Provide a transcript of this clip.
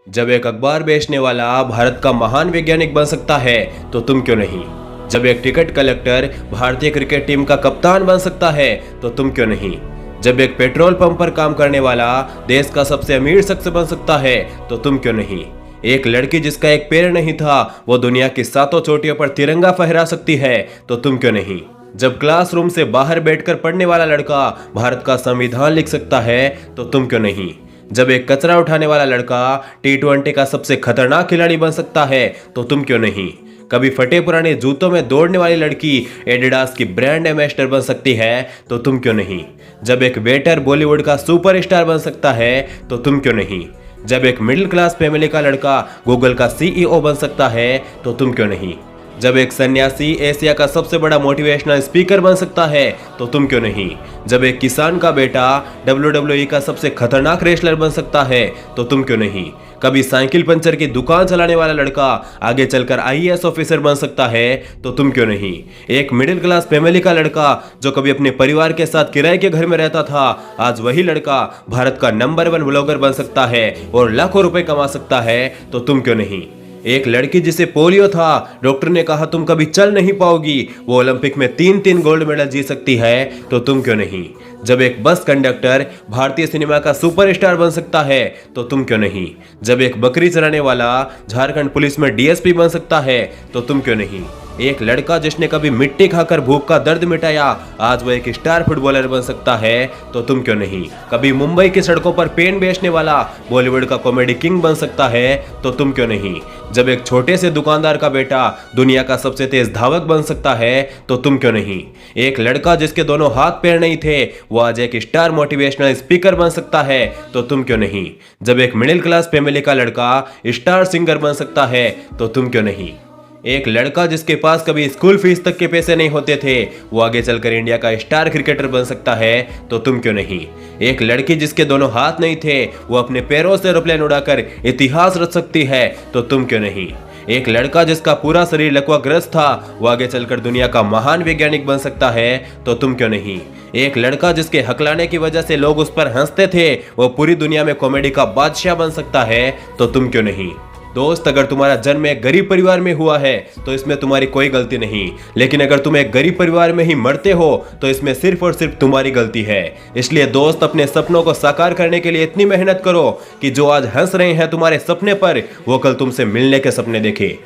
जब एक अखबार बेचने वाला भारत का महान वैज्ञानिक बन सकता है तो तुम क्यों नहीं। जब एक टिकट कलेक्टर भारतीय क्रिकेट टीम का कप्तान बन सकता है तो तुम क्यों नहीं। जब एक पेट्रोल पंप पर काम करने वाला देश का सबसे अमीर शख्स बन सकता है तो तुम क्यों नहीं। एक लड़की जिसका एक पैर नहीं था वो दुनिया की 7 चोटियों पर तिरंगा फहरा सकती है तो तुम क्यों नहीं। जब क्लासरूम से बाहर बैठकर पढ़ने वाला लड़का भारत का संविधान लिख सकता है तो तुम क्यों नहीं। जब एक कचरा उठाने वाला लड़का T20 का सबसे खतरनाक खिलाड़ी बन सकता है तो तुम क्यों नहीं। कभी फटे पुराने जूतों में दौड़ने वाली लड़की एडिडास की ब्रांड एम्बेसडर बन सकती है तो तुम क्यों नहीं। जब एक वेटर बॉलीवुड का सुपरस्टार बन सकता है तो तुम क्यों नहीं। जब एक मिडिल क्लास फैमिली का लड़का गूगल का CEO बन सकता है तो तुम क्यों नहीं। जब एक सन्यासी एशिया का सबसे बड़ा मोटिवेशनल स्पीकर बन सकता है तो तुम क्यों नहीं। जब एक किसान का बेटा WWE का सबसे खतरनाक रेसलर बन सकता है तो तुम क्यों नहीं। कभी साइकिल पंचर की दुकान चलाने वाला लड़का आगे चलकर IAS ऑफिसर बन सकता है तो तुम क्यों नहीं। एक मिडिल क्लास फैमिली का लड़का जो कभी अपने परिवार के साथ किराए के घर में रहता था आज वही लड़का भारत का नंबर 1 ब्लॉगर बन सकता है और लाखों रुपए कमा सकता है तो तुम क्यों नहीं। एक लड़की जिसे पोलियो था डॉक्टर ने कहा तुम कभी चल नहीं पाओगी वो ओलंपिक में 3 गोल्ड मेडल जीत सकती है तो तुम क्यों नहीं। जब एक बस कंडक्टर भारतीय सिनेमा का सुपरस्टार बन सकता है तो तुम क्यों नहीं। जब एक बकरी चराने वाला झारखंड पुलिस में DSP बन सकता है तो तुम क्यों नहीं। एक लड़का जिसने कभी मिट्टी खाकर भूख का दर्द मिटाया आज वो एक स्टार फुटबॉलर बन सकता है तो तुम क्यों नहीं। कभी मुंबई की सड़कों पर पेन बेचने वाला बॉलीवुड का कॉमेडी किंग बन सकता है तो तुम क्यों नहीं। जब एक छोटे से दुकानदार का बेटा दुनिया का सबसे तेज धावक बन सकता है तो तुम क्यों नहीं। एक लड़का जिसके दोनों हाथ पैर नहीं थे वो आज एक स्टार मोटिवेशनल स्पीकर बन सकता है तो तुम क्यों नहीं। जब एक मिडिल क्लास फैमिली का लड़का स्टार सिंगर बन सकता है तो तुम क्यों नहीं। एक लड़का जिसके पास कभी स्कूल फीस तक के पैसे नहीं होते थे वो आगे चलकर इंडिया का स्टार क्रिकेटर बन सकता है तो तुम क्यों नहीं। एक लड़की जिसके दोनों हाथ नहीं थे वो अपने पैरों से एरोप्लेन उड़ाकर इतिहास रच सकती है तो तुम क्यों नहीं। एक लड़का जिसका पूरा शरीर लकवाग्रस्त था वो आगे चलकर दुनिया का महान वैज्ञानिक बन सकता है तो तुम क्यों नहीं। एक लड़का जिसके हकलाने की वजह से लोग उस पर हंसते थे वो पूरी दुनिया में कॉमेडी का बादशाह बन सकता है तो तुम क्यों नहीं। दोस्त अगर तुम्हारा जन्म एक गरीब परिवार में हुआ है तो इसमें तुम्हारी कोई गलती नहीं, लेकिन अगर तुम एक गरीब परिवार में ही मरते हो तो इसमें सिर्फ और सिर्फ तुम्हारी गलती है। इसलिए दोस्त अपने सपनों को साकार करने के लिए इतनी मेहनत करो कि जो आज हंस रहे हैं तुम्हारे सपने पर वो कल तुमसे मिलने के सपने देखे।